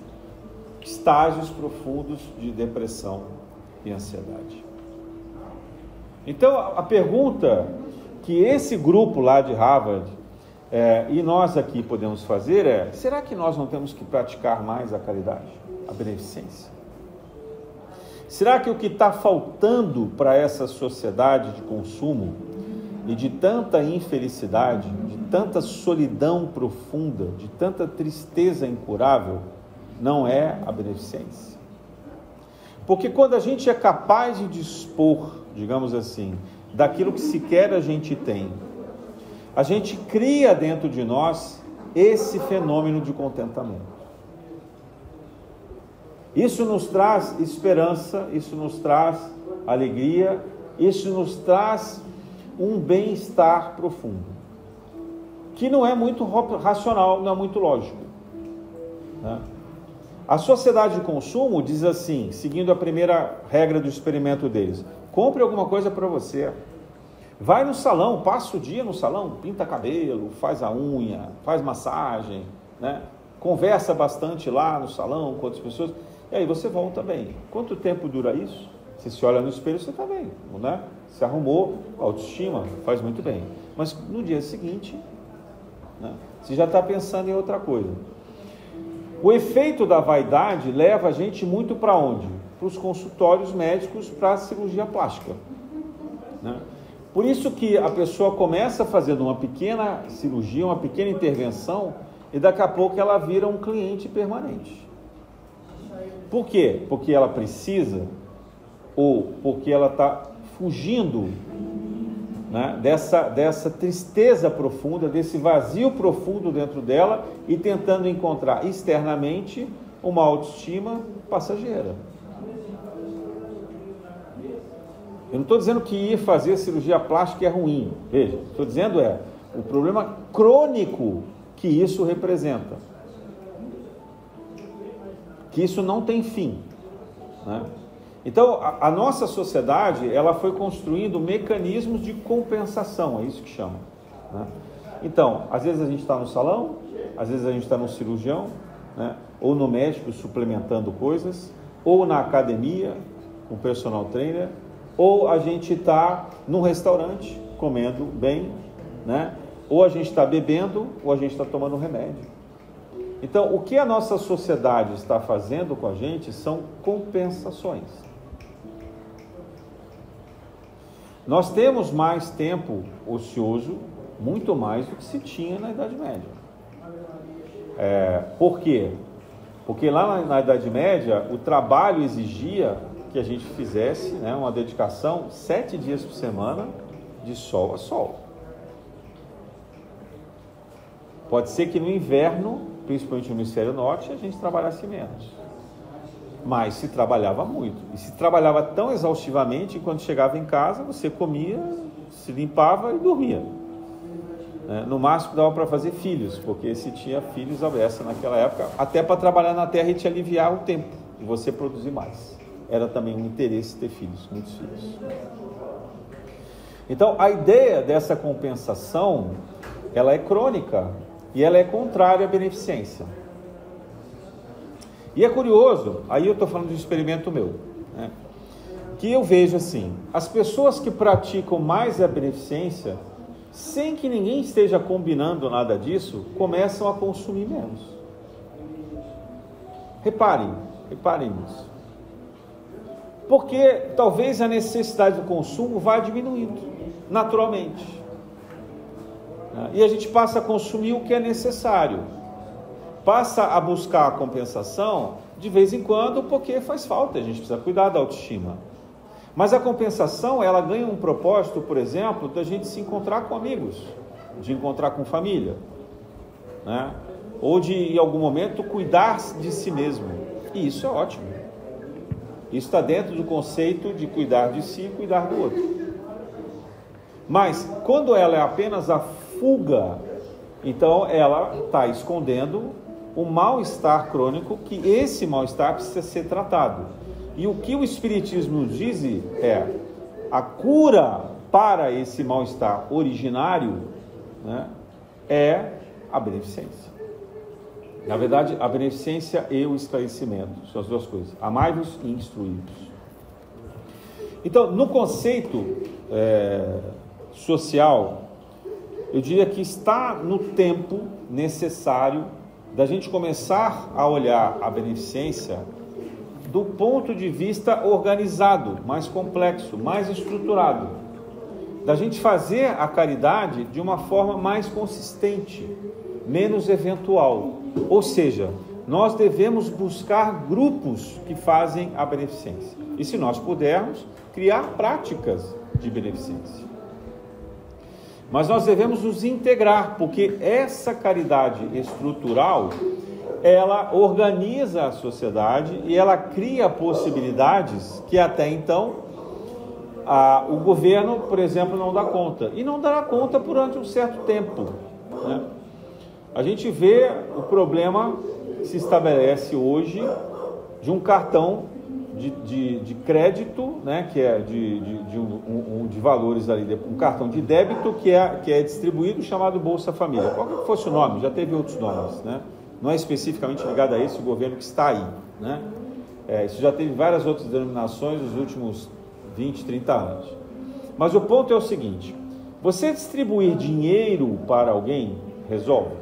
Estágios profundos de depressão e ansiedade. Então, a pergunta que esse grupo lá de Harvard e nós aqui podemos fazer é: será que nós não temos que praticar mais a caridade, a beneficência? Será que o que está faltando para essa sociedade de consumo e de tanta infelicidade, de tanta solidão profunda, de tanta tristeza incurável, não é a beneficência? Porque quando a gente é capaz de dispor, digamos assim, daquilo que sequer a gente tem, a gente cria dentro de nós esse fenômeno de contentamento. Isso nos traz esperança, isso nos traz alegria, isso nos traz um bem-estar profundo, que não é muito racional, não é muito lógico, né? A sociedade de consumo diz assim, seguindo a primeira regra do experimento deles: compre alguma coisa para você. Vai no salão, passa o dia no salão, pinta cabelo, faz a unha, faz massagem, né? Conversa bastante lá no salão com outras pessoas, e aí você volta bem. Quanto tempo dura isso? Você se olha no espelho, você está bem, né? Se arrumou, autoestima, faz muito bem. Mas no dia seguinte, né, você já está pensando em outra coisa. O efeito da vaidade leva a gente muito para onde? Para os consultórios médicos, para a cirurgia plástica, né? Por isso que a pessoa começa fazendo uma pequena cirurgia, uma pequena intervenção, e daqui a pouco ela vira um cliente permanente. Por quê? Porque ela precisa, ou porque ela está fugindo, né, dessa tristeza profunda, desse vazio profundo dentro dela, e tentando encontrar externamente uma autoestima passageira. Eu não estou dizendo que ir fazer cirurgia plástica é ruim, veja, estou dizendo o problema crônico que isso representa, que isso não tem fim, né? Então, a nossa sociedade, ela foi construindo mecanismos de compensação, é isso que chama, né? Então, às vezes a gente está no salão, às vezes a gente está no cirurgião, né? Ou no médico suplementando coisas, ou na academia com personal trainer, ou a gente está num restaurante comendo bem, né? Ou a gente está bebendo, ou a gente está tomando remédio. Então, o que a nossa sociedade está fazendo com a gente são compensações. Nós temos mais tempo ocioso, muito mais do que se tinha na Idade Média. Por quê? Porque lá na Idade Média, o trabalho exigia que a gente fizesse, né, uma dedicação 7 dias por semana, de sol a sol. Pode ser que no inverno, principalmente no hemisfério norte, a gente trabalhasse menos. Mas se trabalhava muito. E se trabalhava tão exaustivamente que quando chegava em casa, você comia, se limpava e dormia. No máximo dava para fazer filhos, porque se tinha filhos à beça naquela época, até para trabalhar na terra e te aliviar o tempo de você produzir mais. Era também um interesse ter filhos, muitos filhos. Então, a ideia dessa compensação, ela é crônica e ela é contrária à beneficência. E é curioso, aí eu estou falando de um experimento meu, né? Que eu vejo assim, as pessoas que praticam mais a beneficência, sem que ninguém esteja combinando nada disso, começam a consumir menos. Reparem nisso. Porque talvez a necessidade do consumo vá diminuindo, naturalmente. E a gente passa a consumir o que é necessário. Passa a buscar a compensação de vez em quando, porque faz falta, a gente precisa cuidar da autoestima. Mas a compensação, ela ganha um propósito, por exemplo, da gente se encontrar com amigos, de encontrar com família, né? Ou de, em algum momento, cuidar de si mesmo. E isso é ótimo. Isso está dentro do conceito de cuidar de si e cuidar do outro. Mas, quando ela é apenas a fuga, então ela está escondendo o mal-estar crônico, que esse mal-estar precisa ser tratado. E o que o Espiritismo nos diz é a cura para esse mal-estar originário, né, é a beneficência. Na verdade, a beneficência e o esclarecimento são as duas coisas. Amai-vos e instruí-vos. Então, no conceito social, eu diria que está no tempo necessário da gente começar a olhar a beneficência do ponto de vista organizado, mais complexo, mais estruturado. Da gente fazer a caridade de uma forma mais consistente, menos eventual. Ou seja, nós devemos buscar grupos que fazem a beneficência. E se nós pudermos, criar práticas de beneficência. Mas nós devemos nos integrar, porque essa caridade estrutural, ela organiza a sociedade e ela cria possibilidades que até então o governo, por exemplo, não dá conta. E não dará conta durante um certo tempo, né? A gente vê o problema que se estabelece hoje de um cartão de crédito, né, que é de valores ali, um cartão de débito que é distribuído, chamado Bolsa Família. Qual que fosse o nome? Já teve outros nomes, né? Não é especificamente ligado a esse governo que está aí, né? Isso já teve várias outras denominações nos últimos 20, 30 anos. Mas o ponto é o seguinte: você distribuir dinheiro para alguém resolve,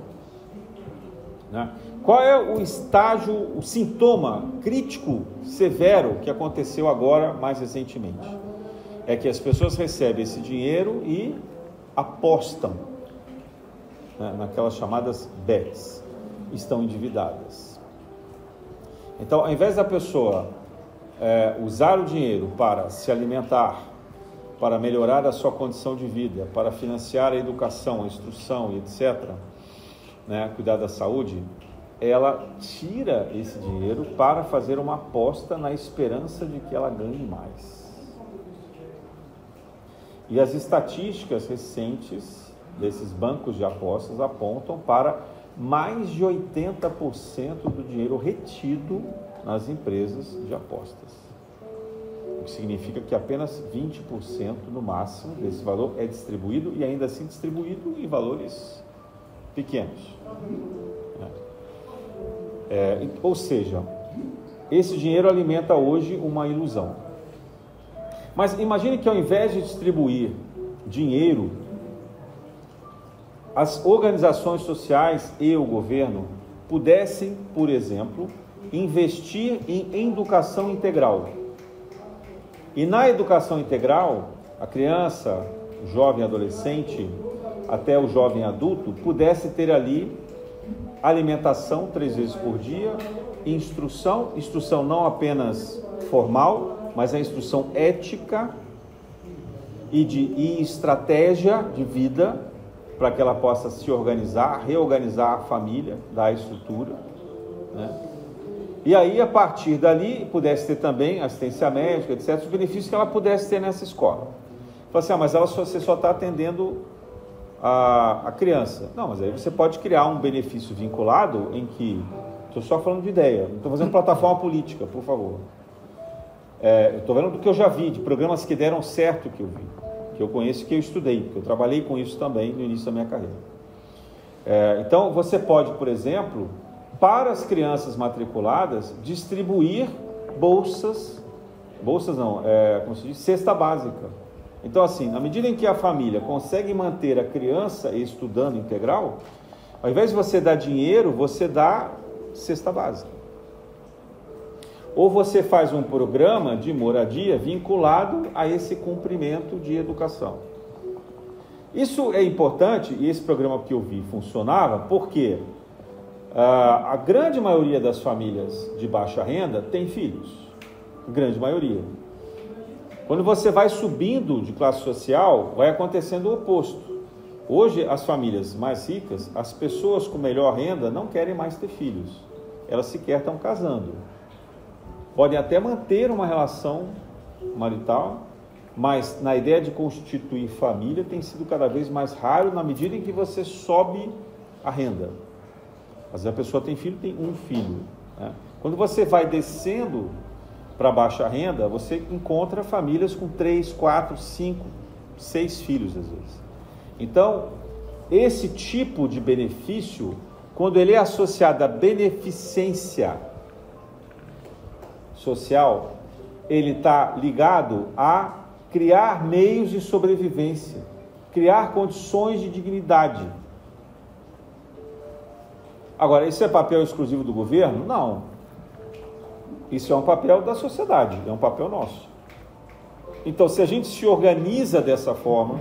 né? Qual é o estágio, o sintoma crítico severo que aconteceu agora mais recentemente? É que as pessoas recebem esse dinheiro e apostam, né, naquelas chamadas bets, estão endividadas. Então, ao invés da pessoa usar o dinheiro para se alimentar, para melhorar a sua condição de vida, para financiar a educação, a instrução e etc., né, cuidar da saúde, ela tira esse dinheiro para fazer uma aposta na esperança de que ela ganhe mais. E as estatísticas recentes desses bancos de apostas apontam para mais de 80% do dinheiro retido nas empresas de apostas. O que significa que apenas 20% no máximo desse valor é distribuído, e ainda assim distribuído em valores pequenos. Ou seja, esse dinheiro alimenta hoje uma ilusão. Mas imagine que ao invés de distribuir dinheiro, as organizações sociais e o governo pudessem, por exemplo, investir em educação integral. E na educação integral, a criança, o jovem adolescente, até o jovem adulto, pudesse ter ali alimentação 3 vezes por dia, instrução não apenas formal, mas a instrução ética e estratégia de vida, para que ela possa se organizar, reorganizar a família, dar a estrutura, né? E aí, a partir dali, pudesse ter também assistência médica, etc., os benefícios que ela pudesse ter nessa escola. Fala assim, mas você só está atendendo a criança. Não, mas aí você pode criar um benefício vinculado em que... Estou só falando de ideia, não estou fazendo plataforma política, por favor. Estou falando do que eu já vi, de programas que deram certo que eu vi, que eu conheço, que eu estudei, porque eu trabalhei com isso também no início da minha carreira. Então, você pode, por exemplo, para as crianças matriculadas, distribuir bolsas não, como se diz, cesta básica. Então, assim, na medida em que a família consegue manter a criança estudando integral, ao invés de você dar dinheiro, você dá cesta básica. Ou você faz um programa de moradia vinculado a esse cumprimento de educação. Isso é importante, e esse programa que eu vi funcionava, porque a grande maioria das famílias de baixa renda tem filhos. Grande maioria. Quando você vai subindo de classe social, vai acontecendo o oposto. Hoje, as famílias mais ricas, as pessoas com melhor renda não querem mais ter filhos. Elas sequer estão casando. Podem até manter uma relação marital, mas na ideia de constituir família tem sido cada vez mais raro na medida em que você sobe a renda. Às vezes a pessoa tem filho, tem um filho, né? Quando você vai descendo para baixa renda, você encontra famílias com 3, 4, 5, 6 filhos às vezes. Então, esse tipo de benefício, quando ele é associado à beneficência social, ele está ligado a criar meios de sobrevivência, criar condições de dignidade. Agora, isso é papel exclusivo do governo? Não. Isso é um papel da sociedade, é um papel nosso. Então, se a gente se organiza dessa forma,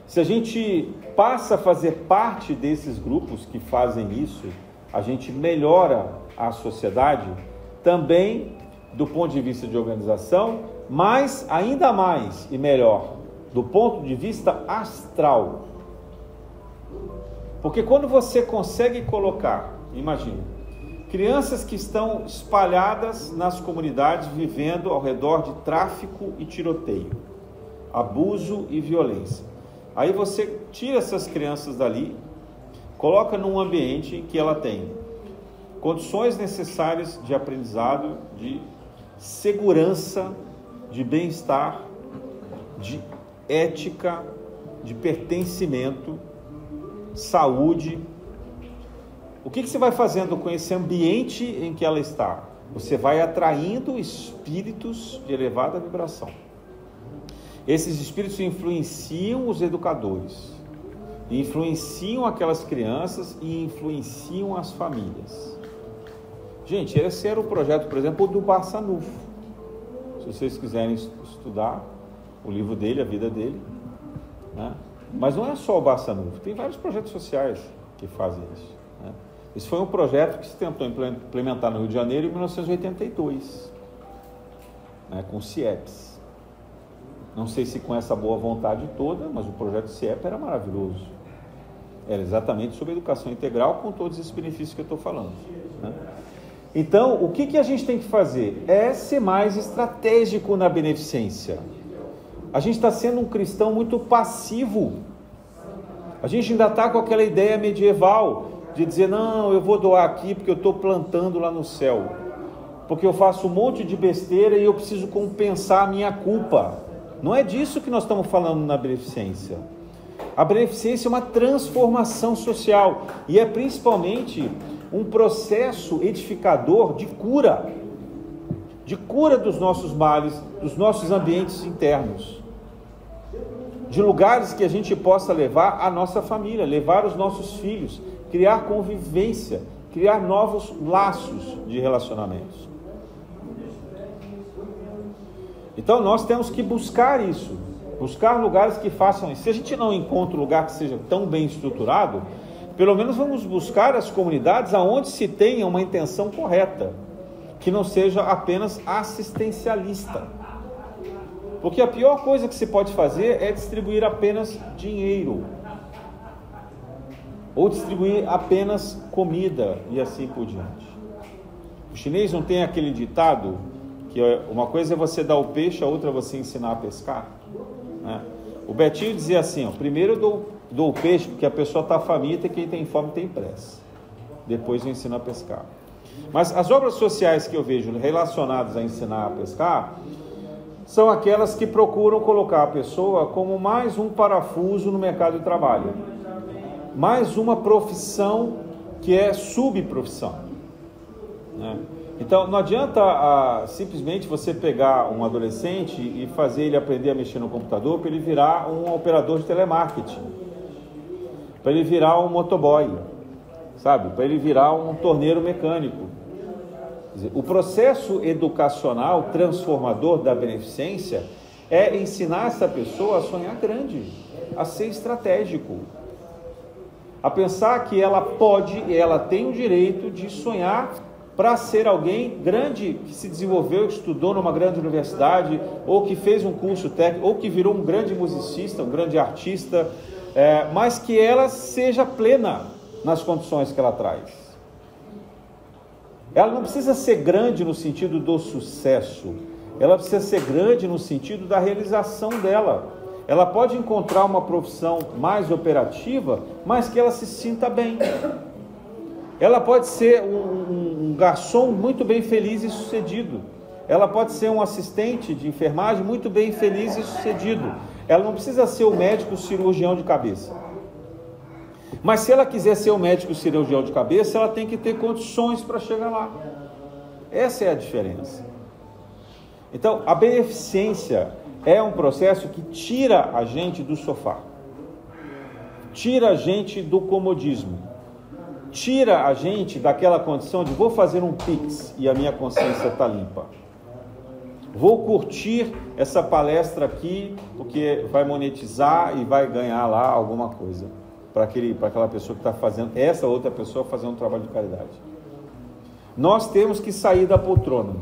se a gente passa a fazer parte desses grupos que fazem isso, a gente melhora a sociedade também do ponto de vista de organização, mas ainda mais e melhor do ponto de vista astral. Porque quando você consegue colocar, imagina, crianças que estão espalhadas nas comunidades vivendo ao redor de tráfico e tiroteio, abuso e violência. Aí você tira essas crianças dali, coloca num ambiente em que ela tem condições necessárias de aprendizado, de segurança, de bem-estar, de ética, de pertencimento, saúde. O que você vai fazendo com esse ambiente em que ela está? Você vai atraindo espíritos de elevada vibração. Esses espíritos influenciam os educadores, influenciam aquelas crianças e influenciam as famílias. Gente, esse era o projeto, por exemplo, do Barçanufo. Se vocês quiserem estudar o livro dele, a vida dele, né? Mas não é só o Barçanufo, tem vários projetos sociais que fazem isso, né? Esse foi um projeto que se tentou implementar no Rio de Janeiro em 1982, né, com o CIEPS. Não sei se com essa boa vontade toda, mas o projeto CIEP era maravilhoso. Era exatamente sobre educação integral com todos esses benefícios que eu estou falando, né? Então, o que a gente tem que fazer? É ser mais estratégico na beneficência. A gente está sendo um cristão muito passivo. A gente ainda está com aquela ideia medieval de dizer, não, eu vou doar aqui porque eu estou plantando lá no céu, porque eu faço um monte de besteira e eu preciso compensar a minha culpa. Não é disso que nós estamos falando na beneficência. A beneficência é uma transformação social e é principalmente um processo edificador de cura dos nossos males, dos nossos ambientes internos, de lugares que a gente possa levar a nossa família, levar os nossos filhos, criar convivência, criar novos laços de relacionamentos. Então nós temos que buscar isso, buscar lugares que façam isso. Se a gente não encontra um lugar que seja tão bem estruturado, pelo menos vamos buscar as comunidades aonde se tenha uma intenção correta, que não seja apenas assistencialista. Porque a pior coisa que se pode fazer é distribuir apenas dinheiro, ou distribuir apenas comida e assim por diante. O chinês não tem aquele ditado que uma coisa é você dar o peixe, a outra é você ensinar a pescar, né? O Betinho dizia assim, ó, primeiro eu dou o peixe porque a pessoa está faminta e quem tem fome tem pressa. Depois eu ensino a pescar. Mas as obras sociais que eu vejo relacionadas a ensinar a pescar são aquelas que procuram colocar a pessoa como mais um parafuso no mercado de trabalho, mais uma profissão que é subprofissão. né? Então, não adianta simplesmente você pegar um adolescente e fazer ele aprender a mexer no computador para ele virar um operador de telemarketing, para ele virar um motoboy, sabe? Para ele virar um torneiro mecânico. Quer dizer, o processo educacional transformador da beneficência é ensinar essa pessoa a sonhar grande, a ser estratégico, a pensar que ela pode e ela tem o direito de sonhar para ser alguém grande, que se desenvolveu, que estudou numa grande universidade, ou que fez um curso técnico, ou que virou um grande musicista, um grande artista, mas que ela seja plena nas condições que ela traz. Ela não precisa ser grande no sentido do sucesso, ela precisa ser grande no sentido da realização dela. Ela pode encontrar uma profissão mais operativa, mas que ela se sinta bem. Ela pode ser um garçom muito bem feliz e sucedido. Ela pode ser um assistente de enfermagem muito bem feliz e sucedido. Ela não precisa ser o médico cirurgião de cabeça. Mas se ela quiser ser o médico cirurgião de cabeça, ela tem que ter condições para chegar lá. Essa é a diferença. Então, a beneficência é um processo que tira a gente do sofá, tira a gente do comodismo, tira a gente daquela condição de vou fazer um pix e a minha consciência está limpa. Vou curtir essa palestra aqui porque vai monetizar e vai ganhar lá alguma coisa para aquela pessoa que está fazendo, essa outra pessoa fazendo um trabalho de caridade. Nós temos que sair da poltrona,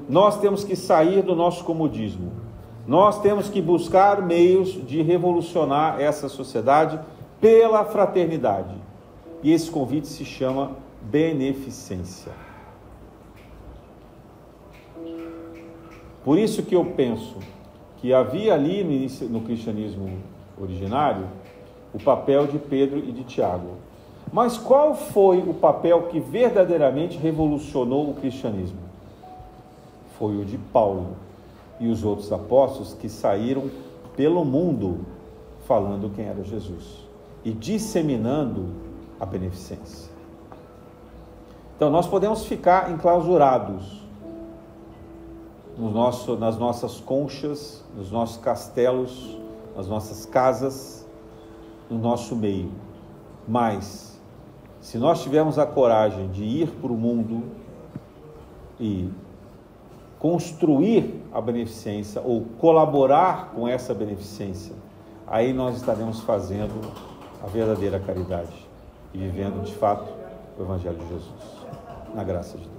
nós temos que sair do nosso comodismo, nós temos que buscar meios de revolucionar essa sociedade pela fraternidade. E esse convite se chama beneficência. Por isso que eu penso que havia ali no cristianismo originário o papel de Pedro e de Tiago. Mas qual foi o papel que verdadeiramente revolucionou o cristianismo? Foi o de Paulo e os outros apóstolos que saíram pelo mundo falando quem era Jesus e disseminando a beneficência. Então nós podemos ficar enclausurados nas nossas conchas, nos nossos castelos, nas nossas casas, no nosso meio. Mas, se nós tivermos a coragem de ir para o mundo e construir a beneficência ou colaborar com essa beneficência, aí nós estaremos fazendo a verdadeira caridade e vivendo de fato o Evangelho de Jesus, na graça de Deus.